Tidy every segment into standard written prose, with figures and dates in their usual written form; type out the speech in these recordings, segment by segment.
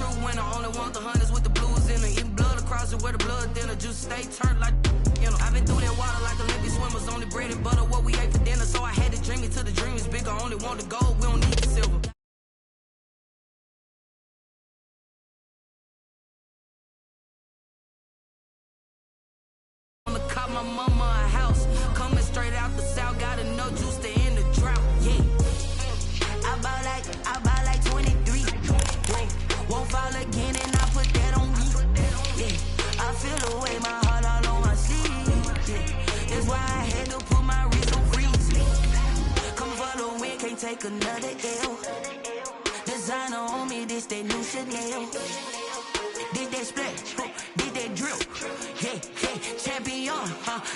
true winner. Only want the hunters with the blues in it. Eating blood across it where the blood thinner. Juice stay turned like, you know. I've been through that water like Olympic swimmers. Only bread and butter what we ate for dinner. So I had to dream it till the dream is bigger. Only want the gold, we don't need the silver. My mama a house, coming straight out the south, gotta know juice to end the drought, yeah. I buy like 23, yeah. Won't fall again and I put that on me, yeah. I feel the way, my heart all on my sleeve, yeah. That's why I had to put my wrist on freeze. Come for the win, can't take another L. Designer on me, this that new Chanel. Did that splash, did that drill, yeah, yeah, champion,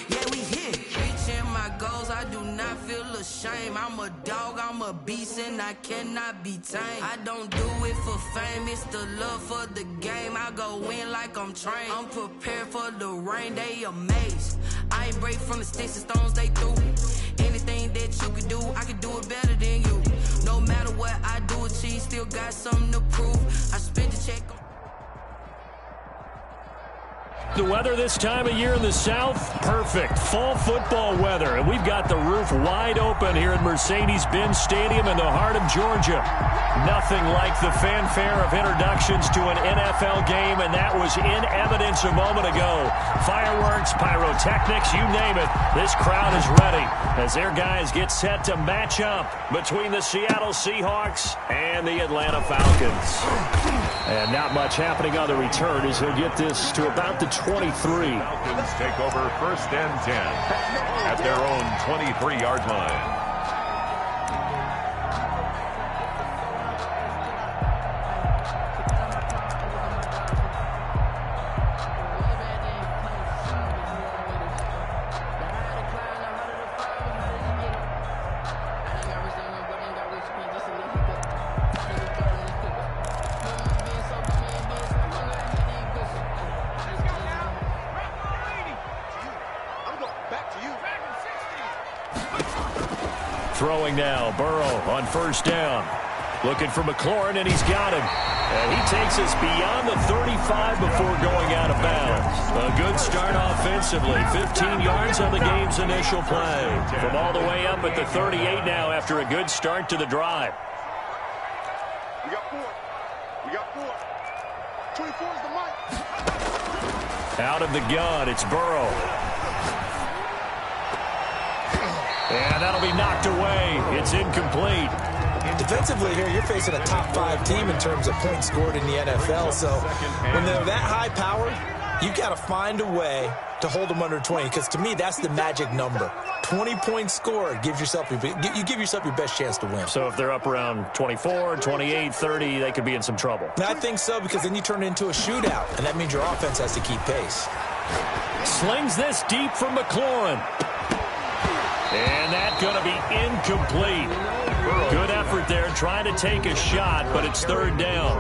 yeah, we here. Reaching my goals, I do not feel ashamed. I'm a dog, I'm a beast, and I cannot be tamed. I don't do it for fame, it's the love for the game. I go in like I'm trained. I'm prepared for the rain, they amazed. I ain't break from the sticks and stones they threw. Anything that you could do, I could do it better than you. No matter what I do, achieve, still got something to prove. I spent the check on. The weather this time of year in the South, perfect. Fall football weather. And we've got the roof wide open here at Mercedes-Benz Stadium in the heart of Georgia. Nothing like the fanfare of introductions to an NFL game, and that was in evidence a moment ago. Fireworks, pyrotechnics, you name it. This crowd is ready as their guys get set to match up between the Seattle Seahawks and the Atlanta Falcons. And not much happening on the return as he'll get this to about the 23. Falcons take over 1st and 10 at their own 23-yard line. Throwing now, Burrow on 1st down. Looking for McLaurin, and he's got him. And he takes us beyond the 35 before going out of bounds. A good start offensively. 15 yards on the game's initial play. From all the way up at the 38 now after a good start to the drive. We got 4. We got 4. 24 is the mic. Out of the gun, it's Burrow. And that'll be knocked away. It's incomplete. Defensively here, you're facing a top 5 team in terms of points scored in the NFL. So when they're that high powered, you've got to find a way to hold them under 20. Because to me, that's the magic number. 20 points scored gives yourself you give yourself your best chance to win. So if they're up around 24, 28, 30, they could be in some trouble. I think so, because then you turn it into a shootout, and that means your offense has to keep pace. Slings this deep for McLaurin. And that's going to be incomplete. Good effort there, trying to take a shot, but it's 3rd down.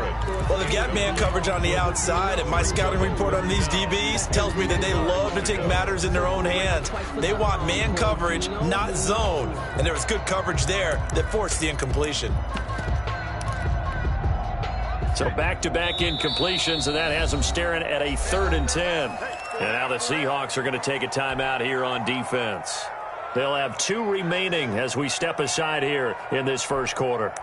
Well, they've got man coverage on the outside, and my scouting report on these DBs tells me that they love to take matters in their own hands. They want man coverage, not zone. And there was good coverage there that forced the incompletion. So back-to-back incompletions, and that has them staring at a 3rd and 10. And now the Seahawks are going to take a timeout here on defense. They'll have 2 remaining as we step aside here in this first quarter.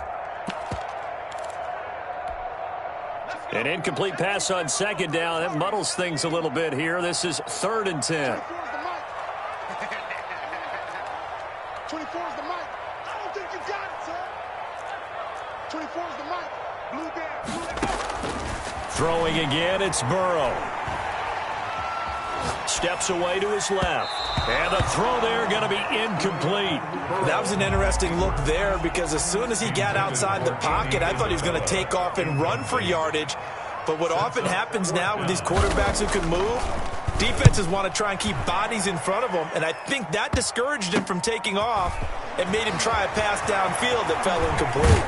An incomplete pass on 2nd down. That muddles things a little bit here. This is 3rd and 10. 24 is the mic. I don't think you got it, sir. 24 is the mic. Blue down. Throwing again, it's Burrow. Steps away to his left. And the throw there going to be incomplete. That was an interesting look there, because as soon as he got outside the pocket, I thought he was going to take off and run for yardage. But what often happens now with these quarterbacks who can move, defenses want to try and keep bodies in front of them, and I think that discouraged him from taking off and made him try a pass downfield that fell incomplete.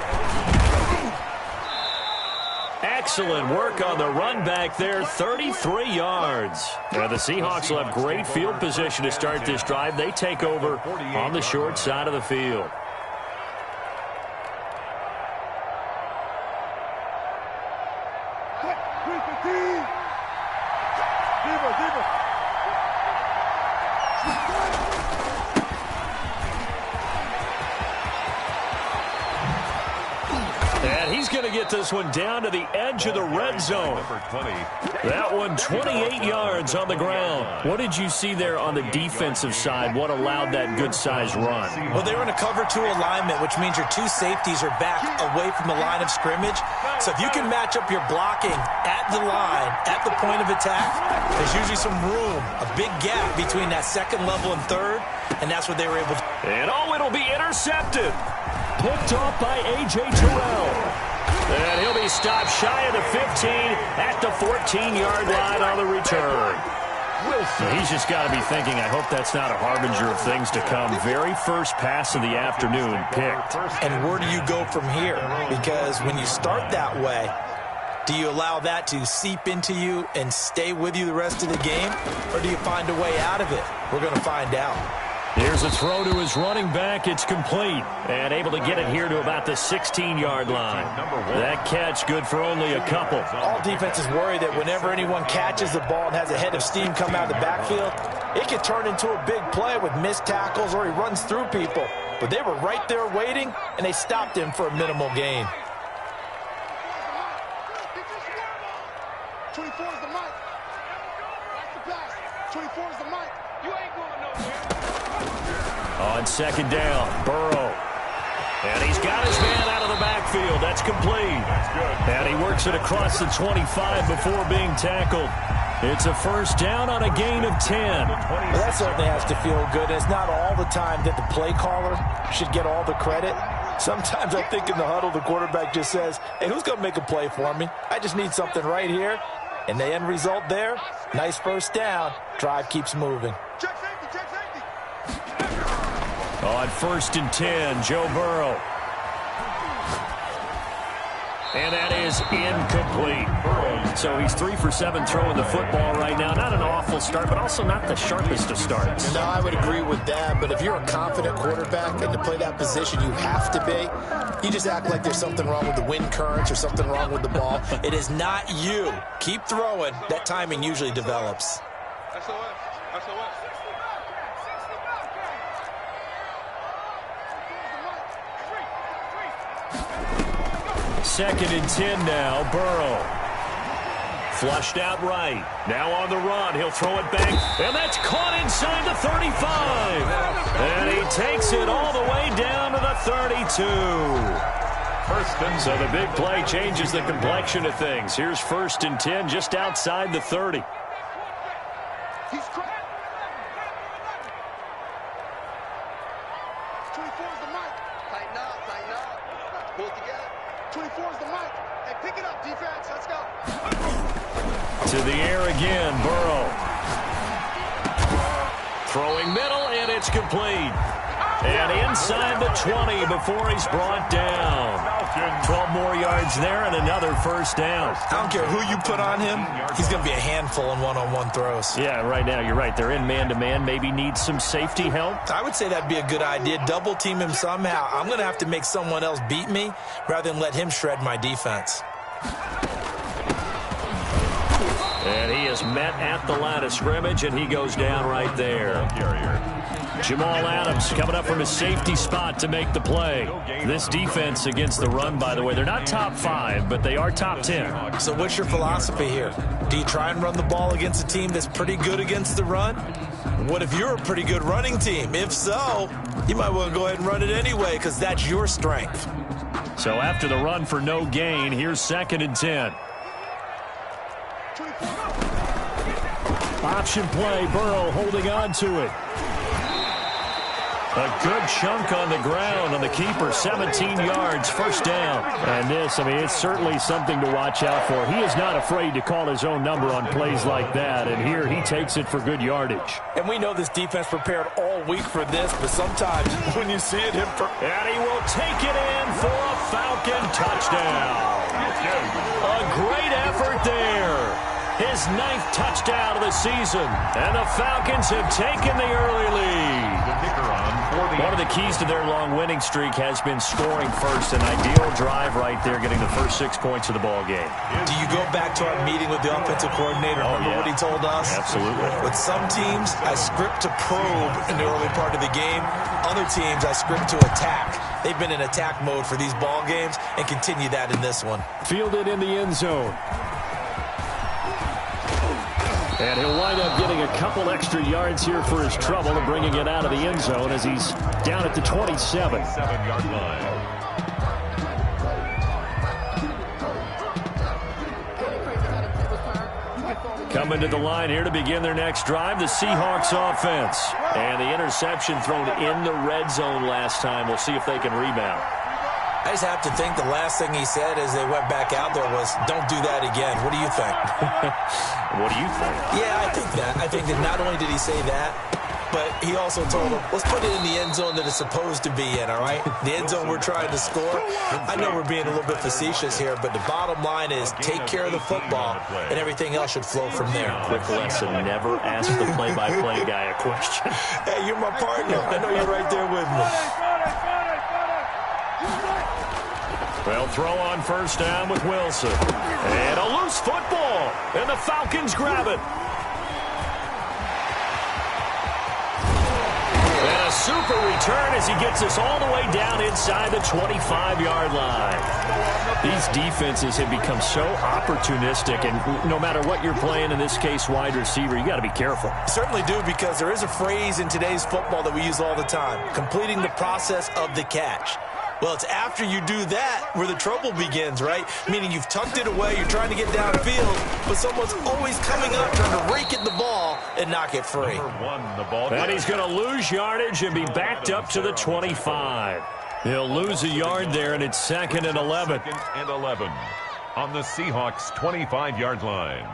Excellent work on the run back there, 33 yards. Now the Seahawks will have great field position to start this drive. They take over on the short side of the field. Deeper. And he's going to get this one down to the edge of the red zone. That one 28 yards on the ground. What did you see there on the defensive side? What allowed that good-sized run? Well, they were in a cover 2 alignment, which means your 2 safeties are back away from the line of scrimmage. So if you can match up your blocking at the line, at the point of attack, there's usually some room, a big gap between that second level and third, and that's what they were able to. And it'll be intercepted. Picked off by A.J. Terrell. And he'll be stopped shy of the 15 at the 14-yard line on the return. He's just got to be thinking, I hope that's not a harbinger of things to come. Very first pass of the afternoon picked. And where do you go from here? Because when you start that way, do you allow that to seep into you and stay with you the rest of the game? Or do you find a way out of it? We're going to find out. Here's a throw to his running back. It's complete. And able to get it here to about the 16-yard line. That catch good for only a couple. All defenses worry that whenever anyone catches the ball and has a head of steam come out of the backfield, it can turn into a big play with missed tackles or he runs through people. But they were right there waiting, and they stopped him for a minimal gain. 24 is the mic. That's the pass. 24 is the mic. You ain't going nowhere. On second down, Burrow. And he's got his man out of the backfield. That's complete. And he works it across the 25 before being tackled. It's a first down on a gain of 10. Well, that certainly has to feel good. It's not all the time that the play caller should get all the credit. Sometimes I think in the huddle, the quarterback just says, hey, who's going to make a play for me? I just need something right here. And the end result there, nice first down. Drive keeps moving. Check safety. On first and 10, Joe Burrow. And that is incomplete. So he's 3 for 7 throwing the football right now. Not an awful start, but also not the sharpest of starts. No, I would agree with that. But if you're a confident quarterback and to play that position, you have to be. You just act like there's something wrong with the wind currents or something wrong with the ball. It is not you. Keep throwing. That timing usually develops. Second and 10 now, Burrow. Flushed out right. Now on the run. He'll throw it back. And that's caught inside the 35. And he takes it all the way down to the 32. So the big play changes the complexion of things. Here's first and 10 just outside the 30. He's cracked. 24 is the mic. Tighten up. Pull it together. 24 is the mic. Hey, pick it up, defense. Let's go. To the air again, Burrow. Throwing middle, and it's complete. And inside the 20 before he's brought down. 12 more yards there and another first down. I don't care who you put on him. He's going to be a handful in one-on-one throws. Yeah, right now you're right. They're in man-to-man. Maybe need some safety help. I would say that'd be a good idea. Double team him somehow. I'm going to have to make someone else beat me rather than let him shred my defense. And he is met at the line of scrimmage, and he goes down right there. Jamal Adams coming up from his safety spot to make the play. This defense against the run, by the way, they're not top 5, but they are top 10. So what's your philosophy here? Do you try and run the ball against a team that's pretty good against the run? What if you're a pretty good running team? If so, you might want to go ahead and run it anyway because that's your strength. So after the run for no gain, here's second and 10. Option play, Burrow holding on to it. A good chunk on the ground on the keeper, 17 yards, first down. And this, I mean, it's certainly something to watch out for. He is not afraid to call his own number on plays like that, and here he takes it for good yardage. And we know this defense prepared all week for this, but sometimes when you see it, and he will take it in for a Falcon touchdown. A great effort there. His 9th touchdown of the season, and the Falcons have taken the early lead. The kicker on One of the keys to their long winning streak has been scoring first. An ideal drive right there, getting the first 6 points of the ball game. Do you go back to our meeting with the offensive coordinator? Remember what he told us? Absolutely. With some teams, I script to probe in the early part of the game. Other teams, I script to attack. They've been in attack mode for these ball games and continue that in this one. Fielded in the end zone. And he'll wind up getting a couple extra yards here for his trouble and bringing it out of the end zone as he's down at the 27. 7-yard line. Coming to the line here to begin their next drive, the Seahawks offense. And the interception thrown in the red zone last time. We'll see if they can rebound. I just have to think the last thing he said as they went back out there was, don't do that again. What do you think? What do you think? Yeah, I think that. I think that not only did he say that, but he also told them, let's put it in the end zone that it's supposed to be in, all right? The end zone we're trying to score. I know we're being a little bit facetious here, but the bottom line is take care of the football, and everything else should flow from there. Quick lesson, never ask the play-by-play guy a question. Hey, you're my partner. I know you're right there with me. Well, throw on first down with Wilson. And a loose football. And the Falcons grab it. And a super return as he gets us all the way down inside the 25-yard line. These defenses have become so opportunistic, and no matter what you're playing, in this case wide receiver, you got to be careful. Certainly do, because there is a phrase in today's football that we use all the time, completing the process of the catch. Well, it's after you do that where the trouble begins, right? Meaning you've tucked it away, you're trying to get downfield, but someone's always coming up trying to rake at the ball and knock it free. And he's going to lose yardage and be backed up to the 25. He'll lose a yard there, and it's 2nd and 11. 2nd and 11 on the Seahawks' 25-yard line.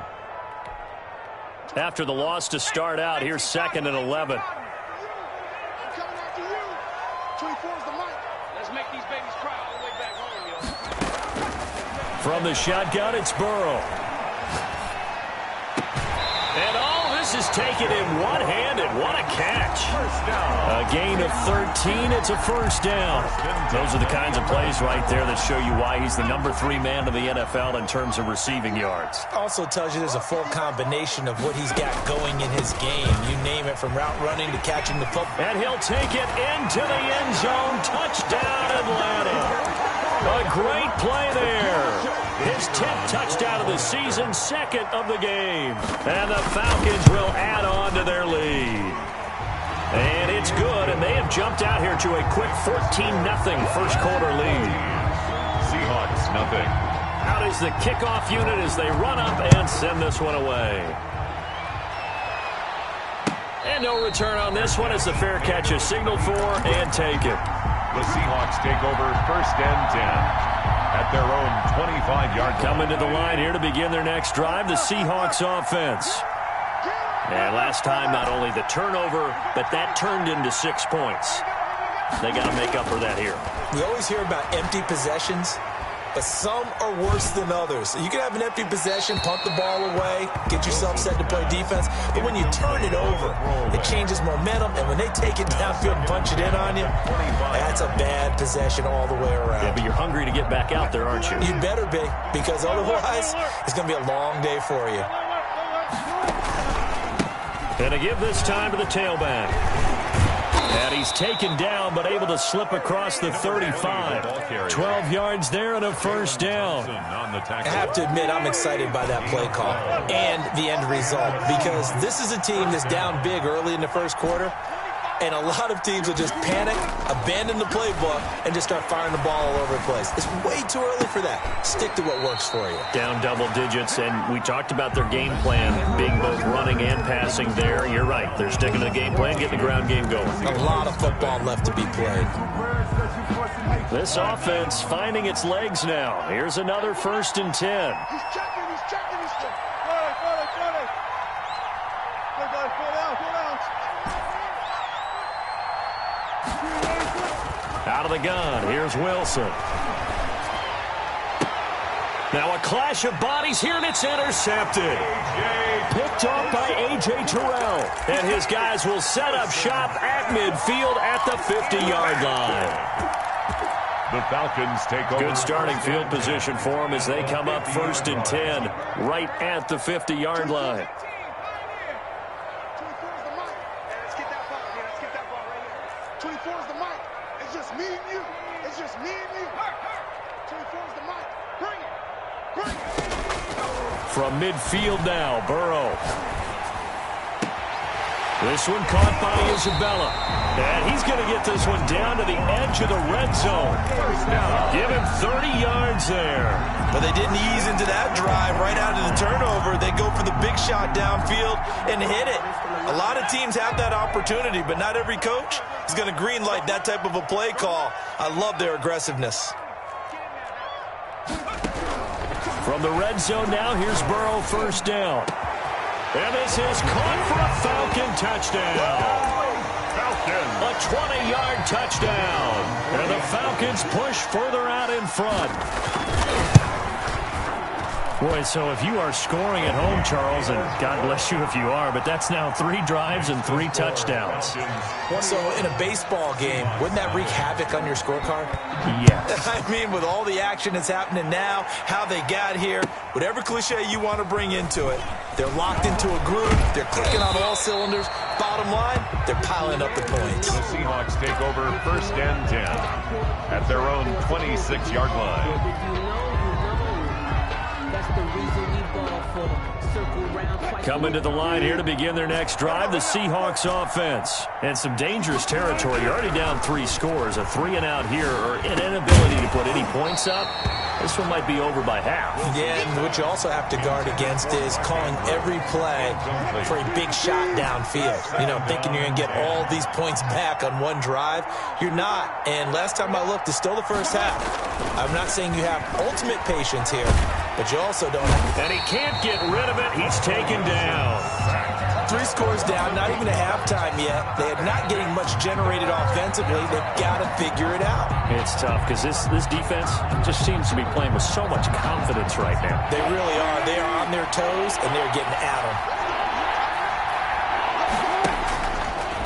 After the loss to start out, here's 2nd and 11. Coming after you. 24 is the mic. Let's make these babies cry all the way back home, yo. From the shotgun, it's Burrow. And all this is taken in one-handed. What a catch. A gain of 13. It's a first down. Those are the kinds of plays right there that show you why he's the number 3 man in the NFL in terms of receiving yards. Also tells you there's a full combination of what he's got going in his game. You name it, from route running to catching the football. And he'll take it into the end zone. Touchdown, Atlanta. A great play there. His 10th touchdown of the season, 2nd of the game. And the Falcons will add on to their lead. And it's good, and they have jumped out here to a quick 14-0 first quarter lead. Seahawks, nothing. Out is the kickoff unit as they run up and send this one away. And no return on this one as the fair catch is signaled for and taken. The Seahawks take over 1st and 10 at their own 25-yard line. Coming to the line here to begin their next drive, the Seahawks offense. And last time, not only the turnover, but that turned into 6 points. They got to make up for that here. We always hear about empty possessions, but some are worse than others. You can have an empty possession, punt the ball away, get yourself set to play defense, but when you turn it over, it changes momentum, and when they take it downfield and punch it in on you, that's a bad possession all the way around. Yeah, but you're hungry to get back out there, aren't you? You better be, because otherwise, it's going to be a long day for you. And to give this time to the tailback. And he's taken down, but able to slip across the 35. 12 yards there and a first down. I have to admit, I'm excited by that play call and the end result, because this is a team that's down big early in the first quarter, and a lot of teams will just panic, abandon the playbook, and just start firing the ball all over the place. It's way too early for that. Stick to what works for you. Down double digits, and we talked about their game plan being both running and passing there. You're right. They're sticking to the game plan, getting the ground game going. A lot of football left to be played. This offense finding its legs now. Here's another 1st and 10. He's checking, he's checking, he's checking. Out of the gun, here's Wilson. Now a clash of bodies here, and it's intercepted. Picked off by A.J. Terrell. And his guys will set up shop at midfield at the 50-yard line. The Falcons take over. Good starting field position for them as they come up 1st and 10 right at the 50-yard line. 24 is the mic. It's just me and you. It's just me and you. 24 is the mic. Bring it. Bring it. From midfield now, Burrow. This one caught by Isabella. And he's going to get this one down to the edge of the red zone. Give him 30 yards there. But they didn't ease into that drive right out of the turnover. They go for the big shot downfield and hit it. A lot of teams have that opportunity, but not every coach is going to green light that type of a play call. I love their aggressiveness. From the red zone now, here's Burrow, 1st down. And this is caught for a Falcon touchdown. A 20-yard touchdown. And the Falcons push further out in front. Boy, so if you are scoring at home, Charles, and God bless you if you are, but that's now 3 drives and 3 touchdowns. So in a baseball game, wouldn't that wreak havoc on your scorecard? Yes. I mean, with all the action that's happening now, how they got here, whatever cliche you want to bring into it, they're locked into a groove, they're clicking on all cylinders. Bottom line, they're piling up the points. The Seahawks take over 1st and 10 at their own 26-yard line. Coming to the line here to begin their next drive, the Seahawks offense. And some dangerous territory. You're already down 3 scores. A 3-and-out here, or an inability to put any points up. This one might be over by half. Yeah, and what you also have to guard against is calling every play for a big shot downfield. You know, thinking you're going to get all these points back on one drive. You're not. And last time I looked, it's still the first half. I'm not saying you have ultimate patience here, but you also don't have. And he can't get rid of it. He's taken down. 3 scores down, not even a halftime yet. They are not getting much generated offensively. They've got to figure it out. It's tough because this defense just seems to be playing with so much confidence right now. They really are. They are on their toes, and they're getting at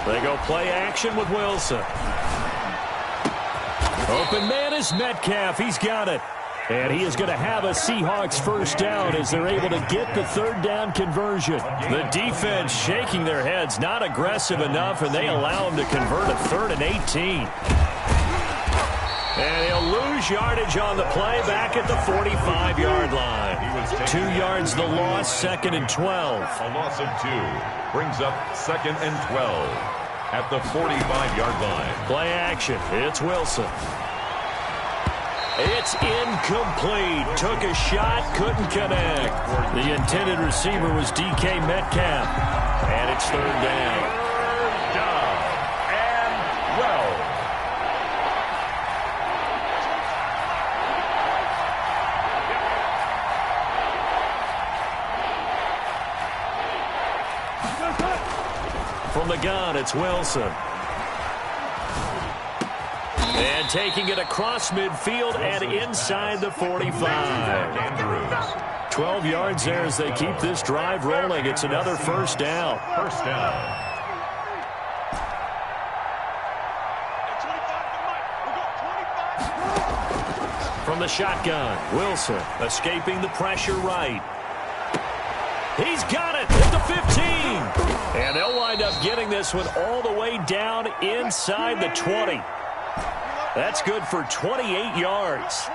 them. They go play action with Wilson. Open man is Metcalf. He's got it. And he is going to have a Seahawks 1st down as they're able to get the 3rd down conversion. The defense shaking their heads, not aggressive enough, and they allow him to convert a 3rd and 18. And he'll lose yardage on the play back at the 45-yard line. 2 yards the loss, 2nd and 12. A loss of 2 brings up 2nd and 12 at the 45-yard line. Play action. It's Wilson. It's incomplete. Took a shot, couldn't connect. The intended receiver was DK Metcalf. And it's 3rd down. Down and well. From the gun, it's Wilson. And taking it across midfield and inside the 45. 12 yards there as they keep this drive rolling. It's another 1st down. 1st down. From the shotgun, Wilson escaping the pressure right. He's got it at the 15. And they'll wind up getting this one all the way down inside the 20. That's good for 28 yards.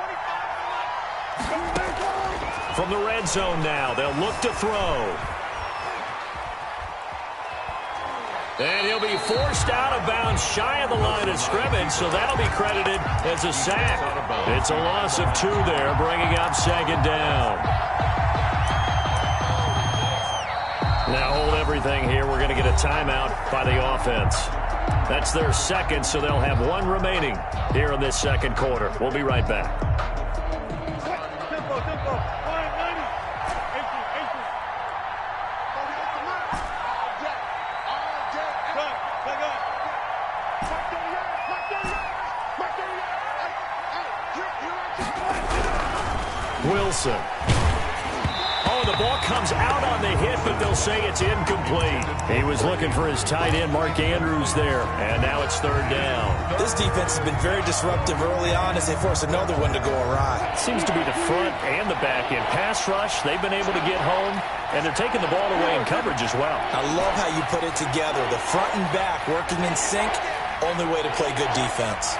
From the red zone now, they'll look to throw. And he'll be forced out of bounds shy of the line of scrimmage, so that'll be credited as a sack. It's a loss of 2 there, bringing up 2nd down. Now hold everything here. We're going to get a timeout by the offense. That's their 2nd, so they'll have 1 remaining here in this 2nd quarter. We'll be right back. Wilson. Oh, the ball comes out on the hit, but they'll say it's incomplete. He was looking for his tight end, Mark Andrews, there, and now it's third down. This defense has been very disruptive early on as they force another one to go awry. Seems to be the front and the back end. Pass rush, they've been able to get home, and they're taking the ball away in coverage as well. I love how you put it together. The front and back working in sync, only way to play good defense.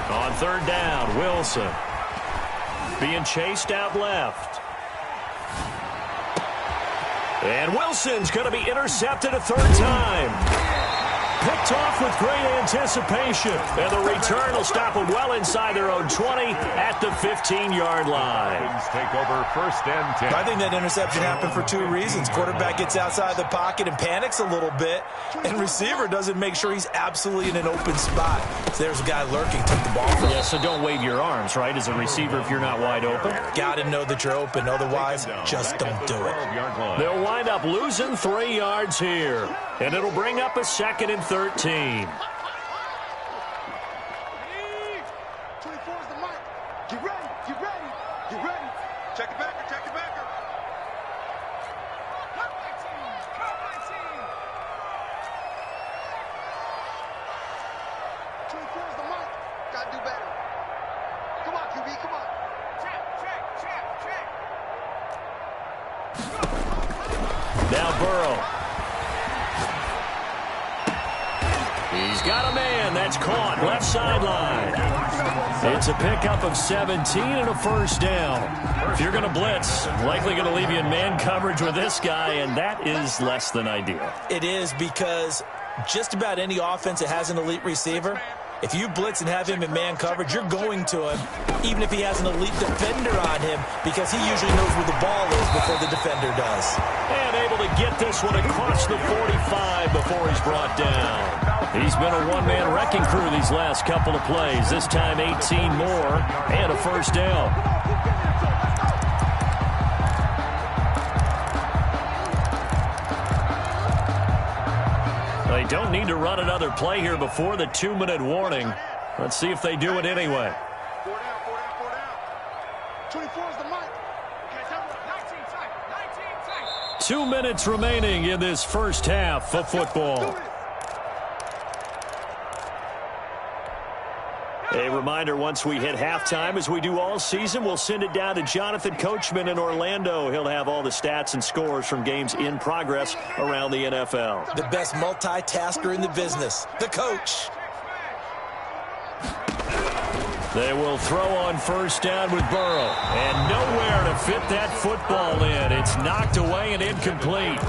On third down, Wilson being chased out left. And Wilson's going to be intercepted a third time. Picked off with great anticipation. And the return will stop them well inside their own 20 at the 15-yard line. Take over first and 10. I think that interception happened for two reasons. Quarterback gets outside the pocket and panics a little bit, and receiver doesn't make sure he's absolutely in an open spot. So there's a guy lurking, took the ball from him. Yeah, so don't wave your arms, right, as a receiver if you're not wide open. Got to know that you're open. Otherwise, just don't do it. They'll wind up losing 3 yards here, and it'll bring up a second and 13. 24 is the mic. Get ready, get ready, get ready. Check it backer, check it backer. Come my team, come my team. 24 is the mic. Gotta do better. Come on, QB, come on. Check, check, check, check. Now Burrow. He's got a man. That's caught. Left sideline. It's a pickup of 17 and a first down. If you're going to blitz, likely going to leave you in man coverage with this guy, and that is less than ideal. It is, because just about any offense that has an elite receiver, if you blitz and have him in man coverage, you're going to him, even if he has an elite defender on him, because he usually knows where the ball is before the defender does. And able to get this one across the 45 before he's brought down. He's been a one-man wrecking crew these last couple of plays. This time 18 more and a first down. They don't need to run another play here before the 2-minute warning. Let's see if they do it anyway. 4 down, 4 down, 4 down. 24 is the mic. 19 tight. 2 minutes remaining in this first half of football. A reminder, once we hit halftime, as we do all season, we'll send it down to Jonathan Coachman in Orlando. He'll have all the stats and scores from games in progress around the NFL. The best multitasker in the business, the coach. They will throw on first down with Burrow. And nowhere to fit that football in. It's knocked away and incomplete.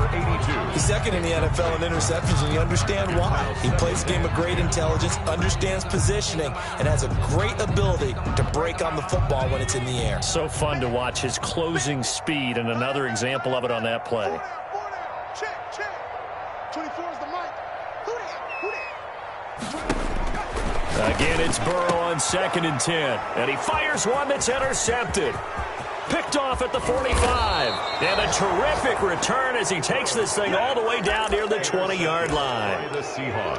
He's second in the NFL in interceptions, and you understand why. He plays a game of great intelligence, understands positioning, and has a great ability to break on the football when it's in the air. So fun to watch his closing speed, and another example of it on that play. 4 down. Check, check. 24 is the mic. Who that? Again, it's Burrow on 2nd and 10. And he fires one that's intercepted. Picked off at the 45. And a terrific return as he takes this thing all the way down near the 20-yard line.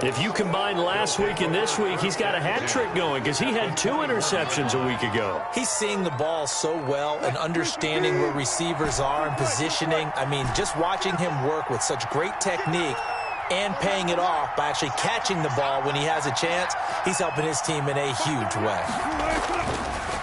If you combine last week and this week, he's got a hat trick going because he had 2 interceptions a week ago. He's seeing the ball so well and understanding where receivers are and positioning. I mean, just watching him work with such great technique and paying it off by actually catching the ball when he has a chance, he's helping his team in a huge way.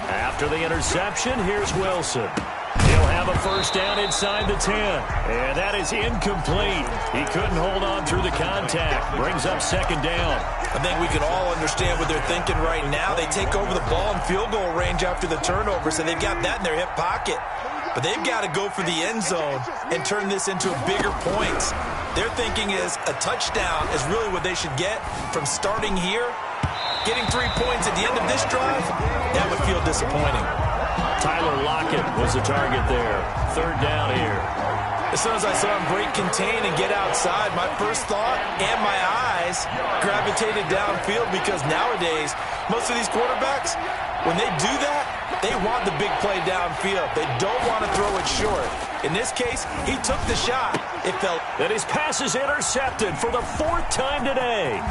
After the interception, here's Wilson. He'll have a first down inside the 10. And that is incomplete. He couldn't hold on through the contact. Brings up 2nd down. I think we can all understand what they're thinking right now. They take over the ball in field goal range after the turnover, so they've got that in their hip pocket. But they've got to go for the end zone and turn this into a bigger points. Their thinking is a touchdown is really what they should get from starting here. Getting 3 points at the end of this drive, that would feel disappointing. Tyler Lockett was the target there. 3rd down here. As soon as I saw him break contain and get outside, my first thought and my eyes gravitated downfield, because nowadays, most of these quarterbacks, when they do that, They want the big play downfield. They don't want to throw it short. In this case, he took the shot. It felt... And his pass is intercepted for the 4th time today.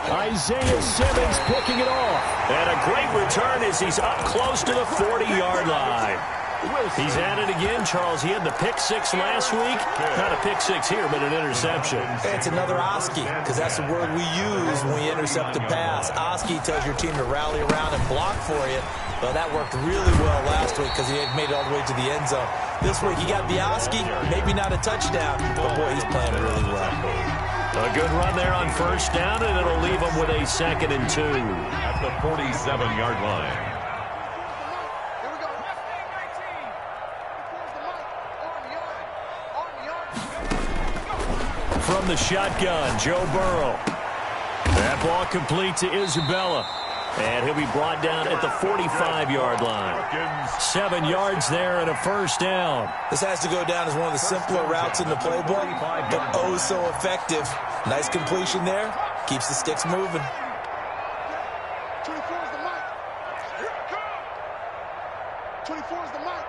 Isaiah Simmons picking it off. And a great return as he's up close to the 40-yard line. He's at it again, Charles. He had the pick 6 last week. Not a pick 6 here, but an interception. It's another Oski, because that's the word we use when we intercept a pass. Oski tells your team to rally around and block for you. Well, that worked really well last week because he had made it all the way to the end zone. This week, he got the Oski, maybe not a touchdown, but boy, he's playing really well. A good run there on 1st down, and it'll leave him with a 2nd and 2. At the 47-yard line. From the shotgun, Joe Burrow. That ball complete to Isabella. And he'll be brought down at the 45-yard line. 7 yards there and a 1st down. This has to go down as one of the simpler routes in the playbook, but oh so effective. Nice completion there. Keeps the sticks moving. 24 is the mic. Here it comes. 24 is the mic.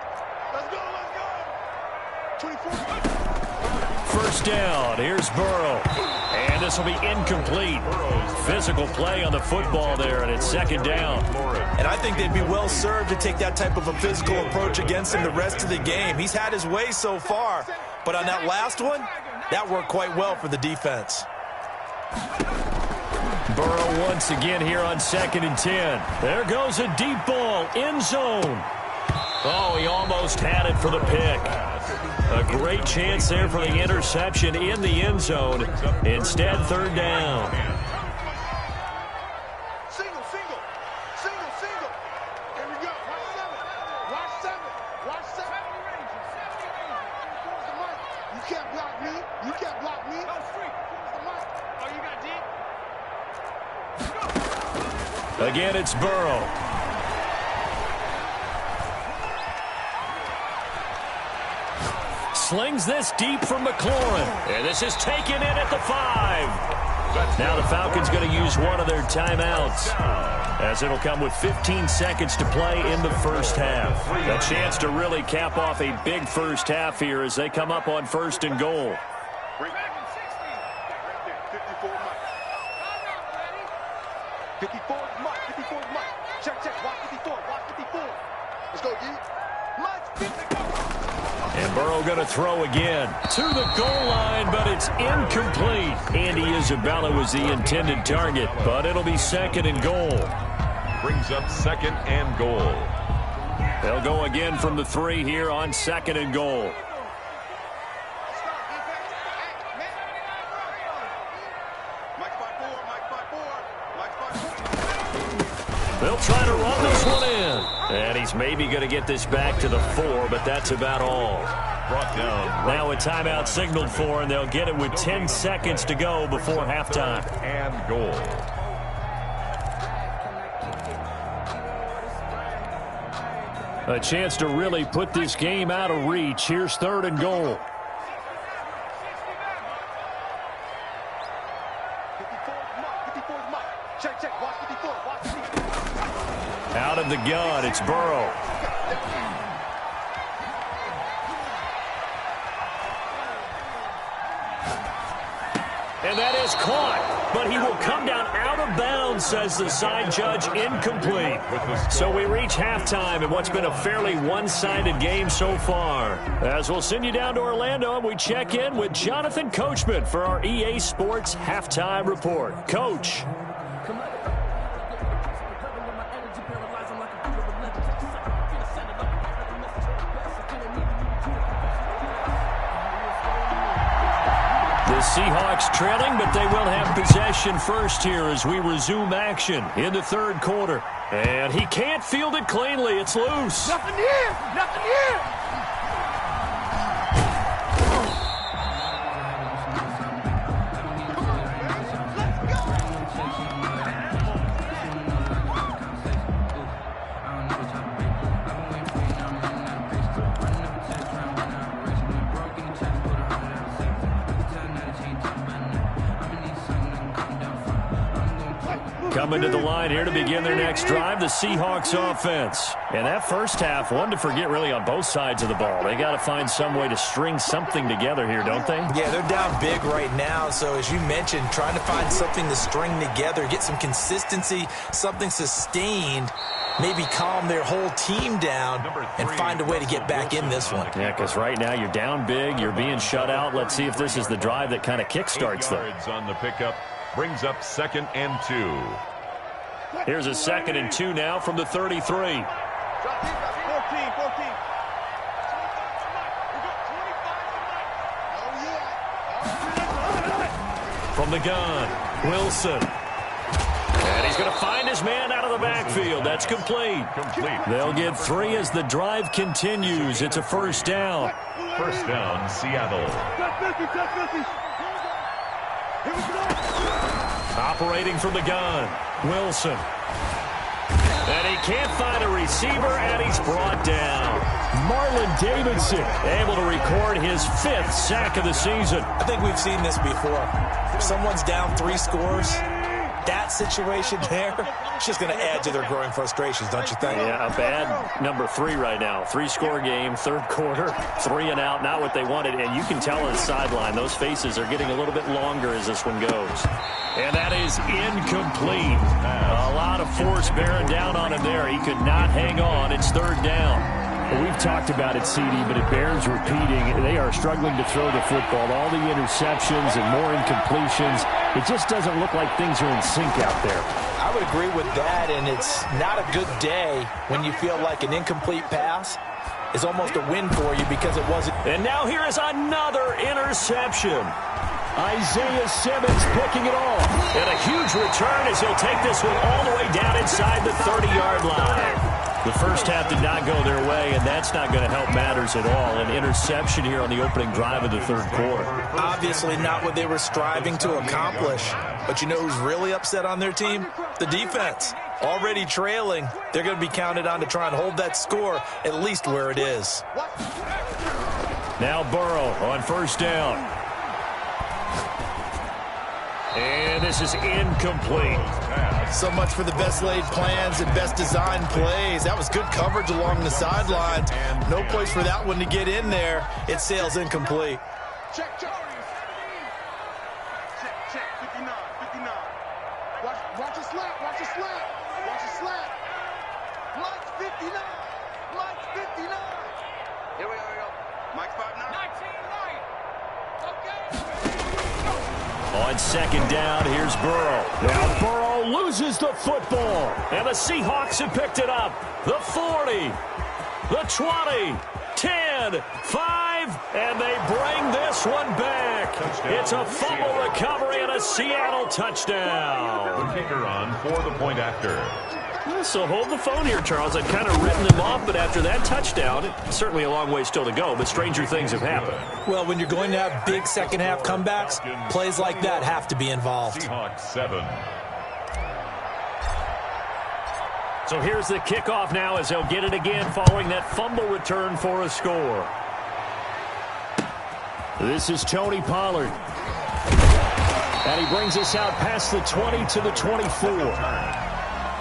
Let's go, let's go. 24. 1st down. Here's Burrow. And this will be incomplete. Physical play on the football there, and it's 2nd down. And I think they'd be well served to take that type of a physical approach against him the rest of the game. He's had his way so far, but on that last one, that worked quite well for the defense. Burrow once again here on 2nd and 10. There goes a deep ball, end zone. Oh, he almost had it for the pick. A great chance there for the interception in the end zone. Instead, 3rd down. Single, single, single, single. Here we go. Watch 7. Watch 7. Watch 7. You can't block me. You can't block me. No street. The mic. Oh, you got deep. Again, it's Burrow. Slings this deep from McLaurin. And this is taken in at the 5. Now the Falcons going to use one of their timeouts, as it'll come with 15 seconds to play in the 1st half. A chance to really cap off a big 1st half here as they come up on 1st and goal. 54 Mike. 54 Mike. Check, check. Watch 54. Watch 54. Let's go, D. Let's get the go. And Burrow going to throw again to the goal line, but it's incomplete. Andy Isabella was the intended target, but it'll be 2nd and goal. Brings up 2nd and goal. They'll go again from the 3 here on 2nd and goal. They'll try to run this one in. And he's maybe going to get this back to the 4, but that's about all. Brought down. Now a timeout signaled for, and they'll get it with 10 seconds to go before halftime. And goal. A chance to really put this game out of reach. Here's 3rd and goal. Out of the gun, it's Burrow. And that is caught, but he will come down out of bounds, says the side judge, incomplete. So we reach halftime in what's been a fairly one-sided game so far. As we'll send you down to Orlando, and we check in with Jonathan Coachman for our EA Sports Halftime Report. Coach. The Seahawks trailing, but they will have possession first here as we resume action in the 3rd quarter. And he can't field it cleanly. It's loose. Nothing here. Nothing here. Coming to the line here to begin their next drive, the Seahawks offense. And that first half, one to forget really on both sides of the ball. They got to find some way to string something together here, don't they? Yeah, they're down big right now. So as you mentioned, trying to find something to string together, get some consistency, something sustained, maybe calm their whole team down and find a way to get back in this one. Yeah, because right now you're down big, you're being shut out. Let's see if this is the drive that kind of kickstarts them. On the pickup brings up 2nd and 2. Here's a 2nd and 2 now from the 33. 14. From the gun, Wilson. And he's going to find his man out of the backfield. That's complete. They'll get 3 as the drive continues. It's a first down. First down, Seattle. Operating from the gun, Wilson. And he can't find a receiver, and he's brought down. Marlon Davidson able to record his 5th sack of the season. I think we've seen this before. If someone's down 3 scores, that situation there, it's just going to add to their growing frustrations, don't you think? Yeah, a bad number 3 right now. 3-score game, 3rd quarter, 3 and out, not what they wanted. And you can tell on the sideline, those faces are getting a little bit longer as this one goes. And that is incomplete. A lot of force bearing down on him there. He could not hang on. It's 3rd down. Well, we've talked about it, CD, but it bears repeating. They are struggling to throw the football. All the interceptions and more incompletions. It just doesn't look like things are in sync out there. I would agree with that, and it's not a good day when you feel like an incomplete pass is almost a win for you because it wasn't. And now here is another interception. Isaiah Simmons picking it off. And a huge return as he'll take this one all the way down inside the 30-yard line. The first half did not go their way, and that's not going to help matters at all. An interception here on the opening drive of the 3rd quarter. Obviously not what they were striving to accomplish. But you know who's really upset on their team? The defense. Already trailing. They're going to be counted on to try and hold that score at least where it is. Now Burrow on first down. And this is incomplete. So much for the best laid plans and best designed plays. That was good coverage along the sidelines. No place for that one to get in there. It sails incomplete. Check. Check. 59. Watch a slap. Mike's 59. Here we go. Mike's 5'9". 19 right. Okay. On 2nd down, here's Burrow. Now Burrow loses the football. And the Seahawks have picked it up. The 40, the 20, 10, 5, and they bring this one back. Touchdown. It's a fumble recovery and a Seattle touchdown. The kicker on for the point after. So hold the phone here, Charles. I'd kind of written them off, but after that touchdown, it's certainly a long way still to go, but stranger things have happened. Well, when you're going to have big second-half comebacks, plays like that have to be involved. Seahawks 7. So here's the kickoff now as they'll get it again following that fumble return for a score. This is Tony Pollard. And he brings us out past the 20 to the 24.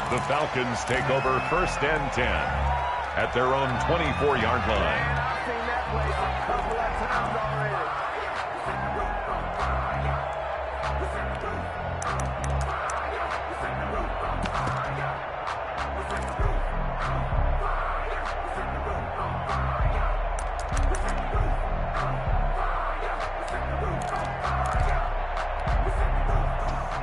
The Falcons take over 1st and 10 at their own 24-yard line.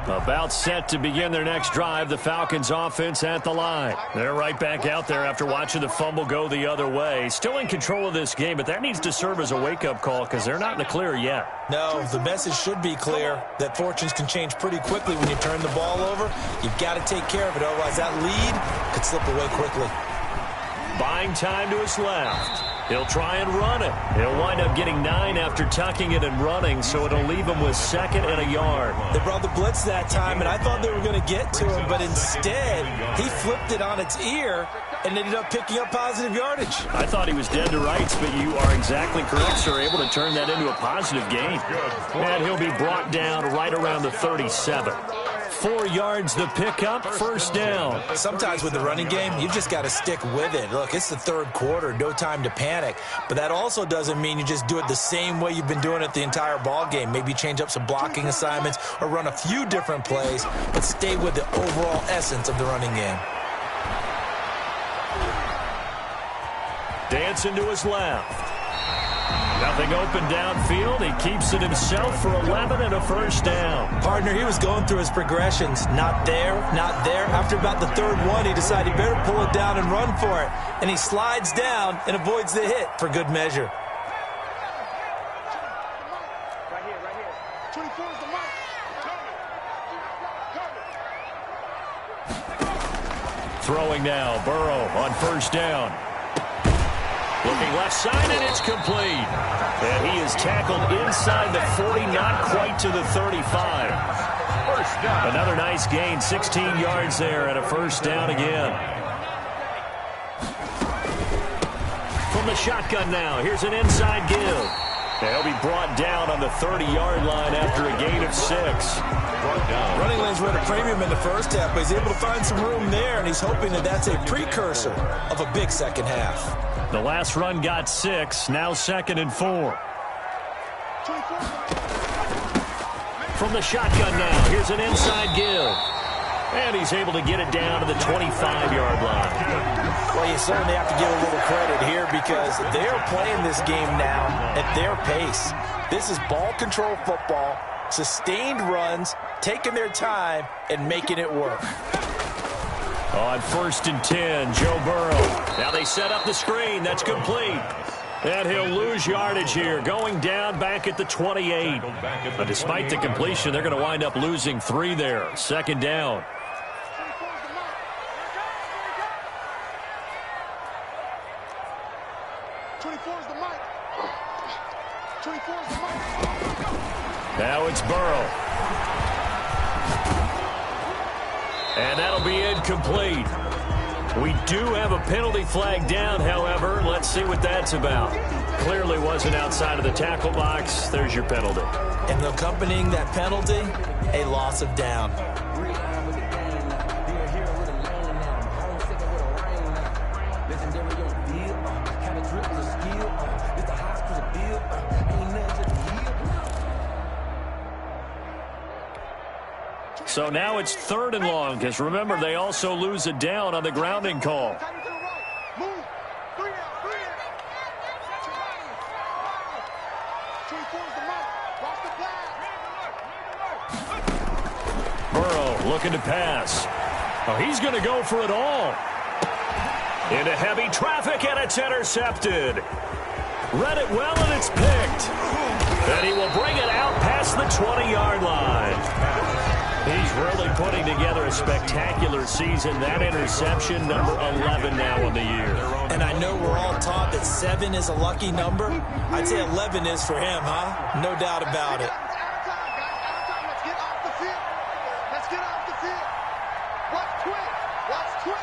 About set to begin their next drive, the Falcons offense at the line. They're right back out there after watching the fumble go the other way. Still in control of this game, but that needs to serve as a wake-up call because they're not in the clear yet. No, the message should be clear that fortunes can change pretty quickly when you turn the ball over. You've got to take care of it, otherwise that lead could slip away quickly. Buying time to his left. He'll try and run it. He'll wind up getting 9 after tucking it and running, so it'll leave him with 2nd and a yard. They brought the blitz that time, and I thought they were going to get to him, but instead, he flipped it on its ear and ended up picking up positive yardage. I thought he was dead to rights, but you are exactly correct, sir. Able to turn that into a positive gain. And he'll be brought down right around the 37. 4 yards the pickup, first down. Sometimes with the running game, you just got to stick with it. Look, it's the third quarter, no time to panic. But that also doesn't mean you just do it the same way you've been doing it the entire ball game. Maybe change up some blocking assignments or run a few different plays, but stay with the overall essence of the running game. Dancing to his left. Nothing open downfield. He keeps it himself for 11 and a first down. Partner, he was going through his progressions. Not there, not there. After about the third one, he decided he better pull it down and run for it. And he slides down and avoids the hit for good measure. Right here. 24 is the mark. Throwing now, Burrow on first down. Looking left side, and it's complete. And he is tackled inside the 40, not quite to the 35. First down. Another nice gain, 16 yards there, and a first down again. From the shotgun now, here's an inside give. They'll be brought down on the 30-yard line after a gain of 6. Running lanes were at a premium in the first half, but he's able to find some room there, and he's hoping that that's a precursor of a big second half. The last run got 6, now 2nd and 4. From the shotgun now, here's an inside give. And he's able to get it down to the 25-yard line. Well, you certainly have to give a little credit here because they're playing this game now at their pace. This is ball control football, sustained runs, taking their time, and making it work. On 1st and 10, Joe Burrow. Now they set up the screen. That's complete. And he'll lose yardage here, going down back at the 28. But despite the completion, they're going to wind up losing 3 there. 2nd down. Now it's Burrow. And that'll be incomplete. We do have a penalty flag down, however. Let's see what that's about. Clearly wasn't outside of the tackle box. There's your penalty. And accompanying that penalty, a loss of down. So now it's 3rd and long, because remember, they also lose a down on the grounding call. Burrow looking to pass. Oh, he's going to go for it all. Into heavy traffic, and it's intercepted. Read it well, and it's picked. And he will bring it out past the 20-yard line. He's really putting together a spectacular season. That interception, number 11 now on the year. And I know we're all taught that 7 is a lucky number. I'd say 11 is for him, huh? No doubt about it. Let's get off the field. Let's get off the field. Watch quick. Watch quick.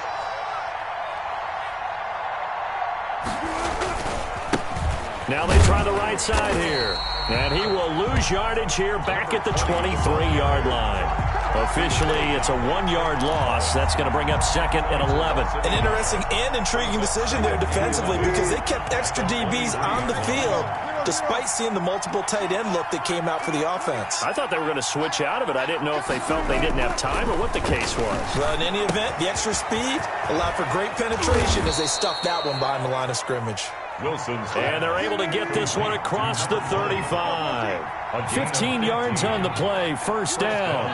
Now they try the right side here. And he will lose yardage here back at the 23-yard line. Officially, it's a 1-yard loss. That's going to bring up 2nd and 11. An interesting and intriguing decision there defensively because they kept extra DBs on the field despite seeing the multiple tight end look that came out for the offense. I thought they were going to switch out of it. I didn't know if they felt they didn't have time or what the case was. Well, in any event, the extra speed allowed for great penetration as they stuffed that one behind the line of scrimmage. And they're able to get this one across the 35. 15 yards on the play, first down.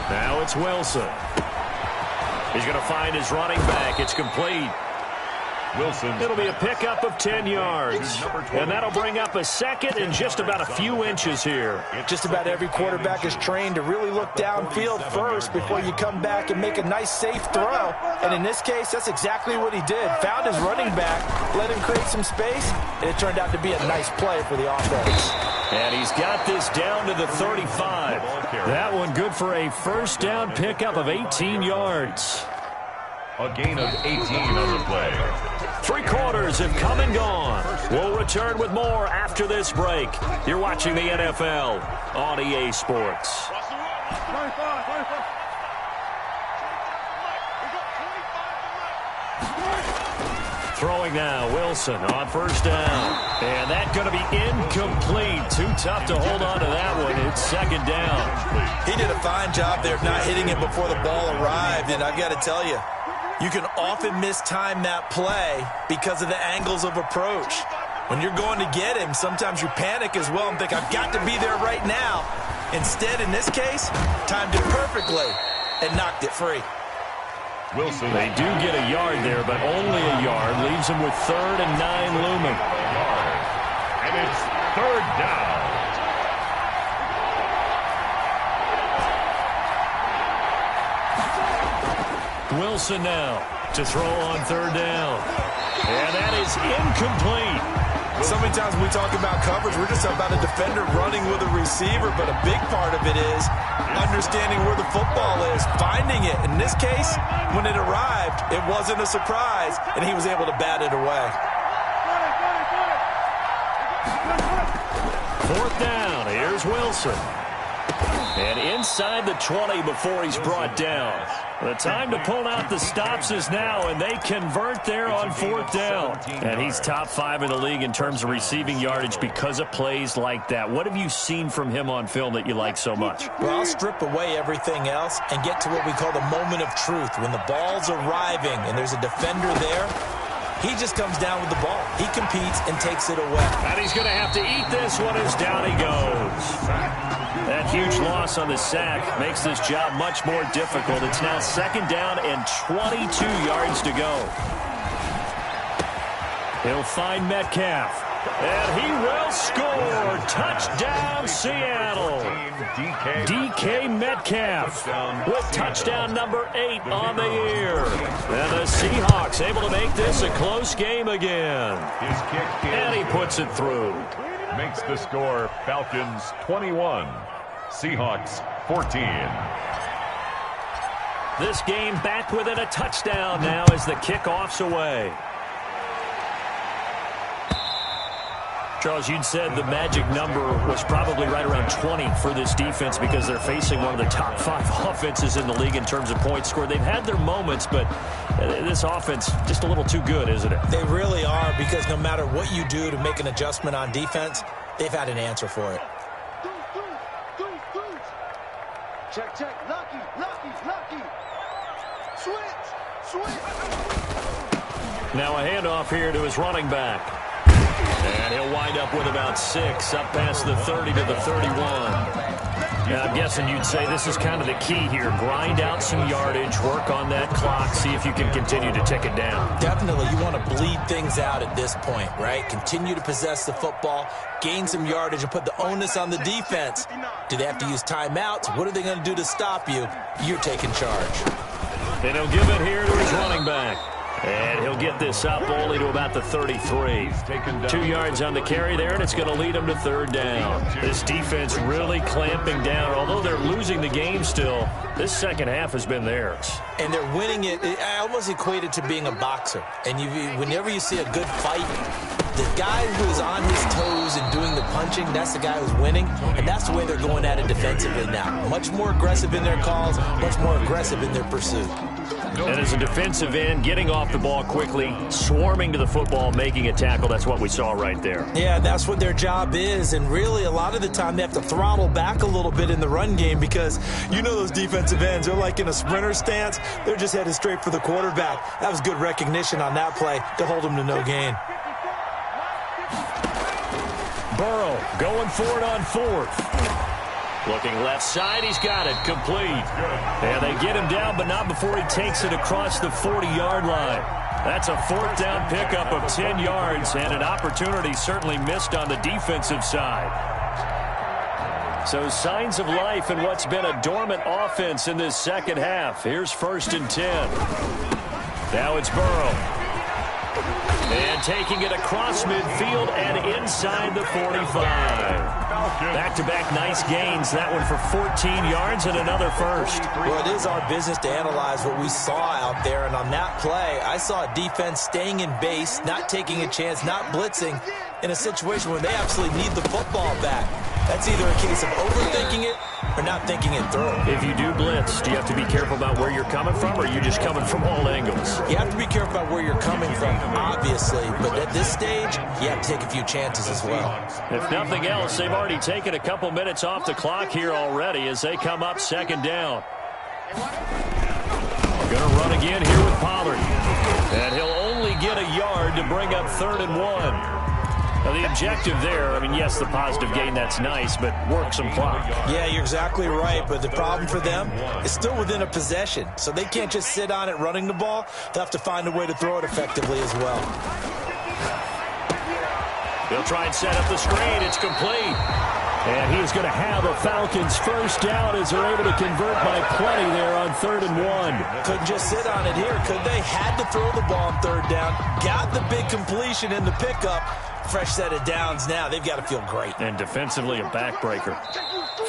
Now it's Wilson. He's going to find his running back. It's complete. It'll be a pickup of 10 yards. And that'll bring up a 2nd and just about a few inches here. Just about every quarterback is trained to really look downfield first before you come back and make a nice, safe throw. And in this case, that's exactly what he did. Found his running back, let him create some space, and it turned out to be a nice play for the offense. And he's got this down to the 35. That one good for a first down pickup of 18 yards. A gain of 18 on the play. 3 quarters have come and gone. We'll return with more after this break. You're watching the NFL on EA Sports. Throwing now, Wilson on first down. And that's going to be incomplete. Too tough to hold on to that one. It's second down. He did a fine job there of not hitting it before the ball arrived. And I've got to tell you, you can often mistime that play because of the angles of approach. When you're going to get him, sometimes you panic as well and think, I've got to be there right now. Instead, in this case, timed it perfectly and knocked it free. Wilson. They do get a yard there, but only a yard. Leaves them with 3rd and 9 looming. And it's 3rd down. Wilson now to throw on 3rd down. And that is incomplete. So many times when we talk about coverage, we're just about a defender running with a receiver, but a big part of it is understanding where the football is, finding it. In this case, when it arrived, it wasn't a surprise, and he was able to bat it away. 4th down, here's Wilson. And inside the 20 before he's brought down. The time to pull out the stops is now, and they convert there on 4th down. And he's top 5 in the league in terms of receiving yardage because of plays like that. What have you seen from him on film that you like so much? Well, I'll strip away everything else and get to what we call the moment of truth. When the ball's arriving and there's a defender there, he just comes down with the ball. He competes and takes it away. And he's going to have to eat this one as down he goes. That huge loss on the sack makes this job much more difficult. It's now 2nd down and 22 yards to go. He'll find Metcalf. And he will score. Touchdown, Seattle. DK Metcalf with touchdown number 8 on the year. And the Seahawks able to make this a close game again. His kick And he puts it through. makes the score Falcons 21, Seahawks 14. This game back within a touchdown now as the kickoff's away. Charles, you'd said the magic number was probably right around 20 for this defense because they're facing one of the top 5 offenses in the league in terms of points scored. They've had their moments, but this offense just a little too good, isn't it? They really are, because no matter what you do to make an adjustment on defense, they've had an answer for it. Check, check. Lucky, lucky, lucky. Switch. Now a handoff here to his running back. And he'll wind up with about 6, up past the 30 to the 31. Now, I'm guessing you'd say this is kind of the key here. Grind out some yardage, work on that clock, see if you can continue to tick it down. Definitely, you want to bleed things out at this point, right? Continue to possess the football, gain some yardage, and put the onus on the defense. Do they have to use timeouts? What are they going to do to stop you? You're taking charge. And he'll give it here to his running back. And he'll get this up only to about the 33. 2 yards on the carry there, and it's going to lead him to 3rd down. This defense really clamping down. Although they're losing the game still, this second half has been theirs. And they're winning it. I almost equate it to being a boxer. And whenever you see a good fight, the guy who is on his toes and doing the punching, that's the guy who's winning. And that's the way they're going at it defensively now. Much more aggressive in their calls, much more aggressive in their pursuit. And as a defensive end, getting off the ball quickly, swarming to the football, making a tackle, that's what we saw right there. Yeah, that's what their job is. And really, a lot of the time, they have to throttle back a little bit in the run game because you know those defensive ends, they're like in a sprinter stance. They're just headed straight for the quarterback. That was good recognition on that play to hold them to no gain. Burrow going for it on 4th. Looking left side, he's got it, complete. And they get him down, but not before he takes it across the 40-yard line. That's a 4th down pickup of 10 yards, and an opportunity certainly missed on the defensive side. So signs of life in what's been a dormant offense in this second half. Here's 1st and 10. Now it's Burrow. And taking it across midfield and inside the 45. Back-to-back nice gains. That one for 14 yards and another first. Well, it is our business to analyze what we saw out there. And on that play, I saw a defense staying in base, not taking a chance, not blitzing in a situation where they absolutely need the football back. That's either a case of overthinking it or not thinking it through. If you do blitz, do you have to be careful about where you're coming from, or are you just coming from all angles? You have to be careful about where you're coming from, obviously, but at this stage, you have to take a few chances as well. If nothing else, they've already taken a couple minutes off the clock here already as they come up second down. Going to run again here with Pollard. And he'll only get a yard to bring up 3rd and 1. Now, the objective there, I mean, yes, the positive gain, that's nice, but work some clock. Yeah, you're exactly right, but the problem for them is still within a possession, so they can't just sit on it running the ball. They'll have to find a way to throw it effectively as well. They'll try and set up the screen. It's complete. And he's going to have a Falcons first down as they're able to convert by plenty there on 3rd and 1. Couldn't just sit on it here, could they? Had to throw the ball on 3rd down. Got the big completion in the pickup. Fresh set of downs now. They've got to feel great. And defensively, a backbreaker.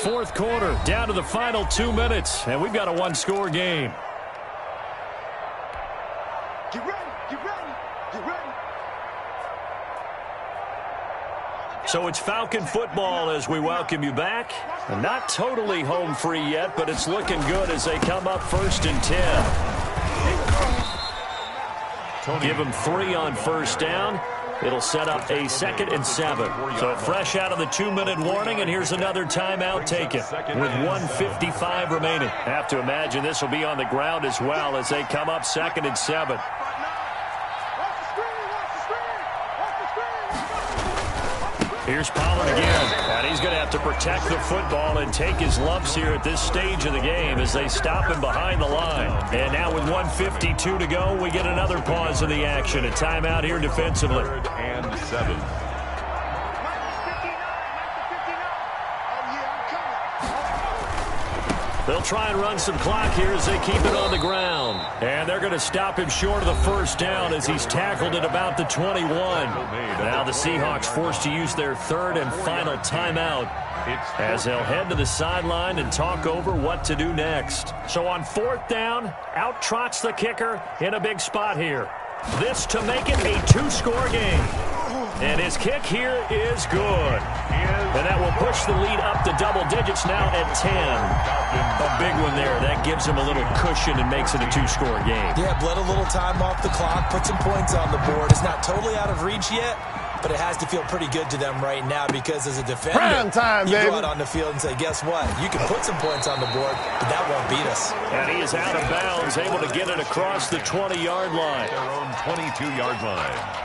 4th quarter, down to the final 2 minutes, and we've got a one-score game. Get ready, get ready, get ready. So it's Falcon football as we welcome you back. And not totally home free yet, but it's looking good as they come up 1st and 10. Give them 3 on 1st down. It'll set up a 2nd and 7. So fresh out of the 2-minute warning, and here's another timeout taken with 1:55 remaining. Have to imagine this will be on the ground as well as they come up 2nd and 7. Here's Pollard again, and he's going to have to protect the football and take his lumps here at this stage of the game as they stop him behind the line. And now with 1:52 to go, we get another pause in the action. A timeout here defensively. 3rd and 7. They'll try and run some clock here as they keep it on the ground. And they're going to stop him short of the first down as he's tackled at about the 21. Now the Seahawks forced to use their 3rd and final timeout as they'll head to the sideline and talk over what to do next. So on 4th down, out trots the kicker in a big spot here. This to make it a 2-score game. And his kick here is good. And that will push the lead up to double digits now at 10. A big one there. That gives him a little cushion and makes it a 2-score game. Yeah, bled a little time off the clock, put some points on the board. It's not totally out of reach yet, but it has to feel pretty good to them right now because as a defender, you go out on the field and say, guess what? You can put some points on the board, but that won't beat us. And he is out of bounds, able to get it across the 20-yard line. Their own 22-yard line.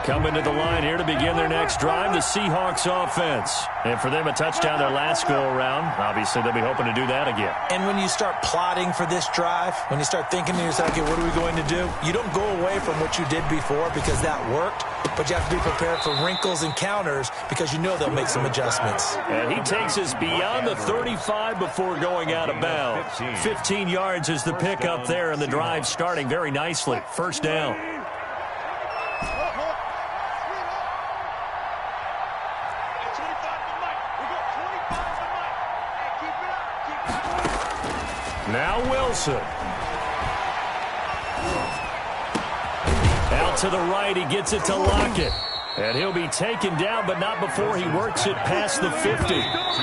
Coming to the line here to begin their next drive, the Seahawks offense. And for them, a touchdown their last go-around. Obviously, they'll be hoping to do that again. And when you start plotting for this drive, when you start thinking to yourself, okay, what are we going to do? You don't go away from what you did before because that worked, but you have to be prepared for wrinkles and counters because you know they'll make some adjustments. And he takes us beyond the 35 before going out of bounds. 15 yards is the pickup there, and the drive starting very nicely. First down. Now Wilson. Out to the right, he gets it to Lockett. And he'll be taken down, but not before he works it past the 50.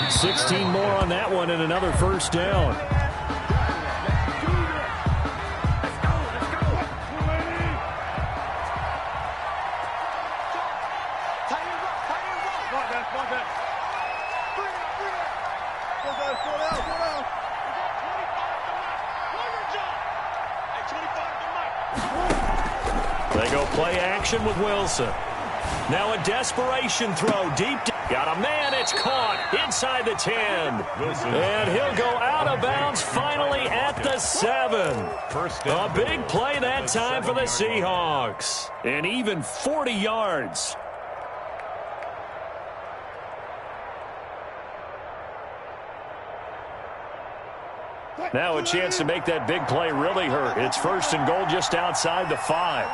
16 more on that one and another first down. They go play action with Wilson. Now a desperation throw deep. Got a man, it's caught inside the 10. And he'll go out of bounds finally at the 7. A big play that time for the Seahawks. And even 40 yards. Now a chance to make that big play really hurt. It's 1st and goal just outside the 5.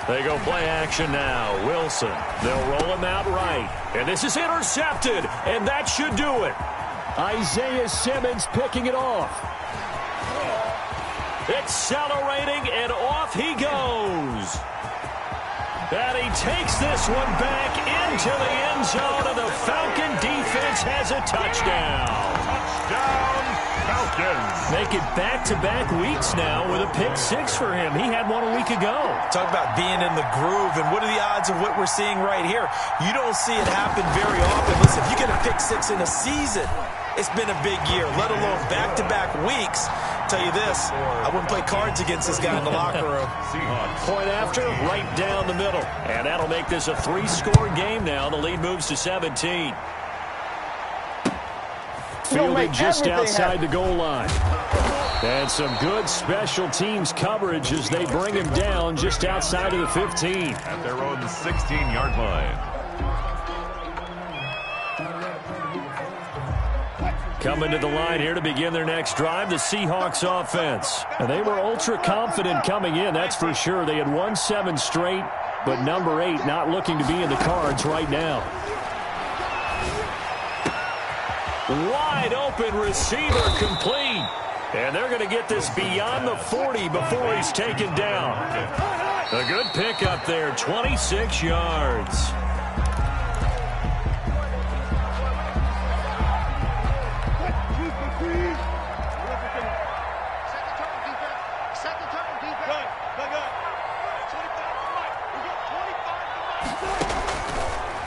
They go play action now. Wilson. They'll roll him out right. And this is intercepted. And that should do it. Isaiah Simmons picking it off. accelerating, and off he goes. And he takes this one back into the end zone, and the Falcon defense has a touchdown. Touchdown, Falcons. Make it back-to-back weeks now with a pick six for him. He had one a week ago. Talk about being in the groove, and what are the odds of what we're seeing right here? You don't see it happen very often. Listen, if you get a pick six in a season, it's been a big year, let alone back-to-back weeks. Tell you this, I wouldn't play cards against this guy in the locker room. Point after, right down the middle. And that'll make this a 3-score game now. The lead moves to 17. Fielded just outside the goal line. And some good special teams coverage as they bring him down just outside of the 15. At their own 16-yard line. Coming to the line here to begin their next drive, the Seahawks offense. And they were ultra confident coming in, that's for sure. They had won 7 straight, but number 8 not looking to be in the cards right now. Wide open receiver complete. And they're going to get this beyond the 40 before he's taken down. A good pickup there, 26 yards.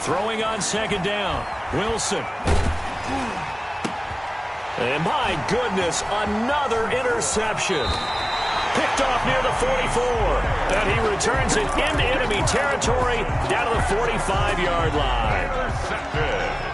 Throwing on second down, Wilson. And my goodness, another interception. Picked off near the 44. And he returns it into enemy territory down to the 45-yard line. Intercepted.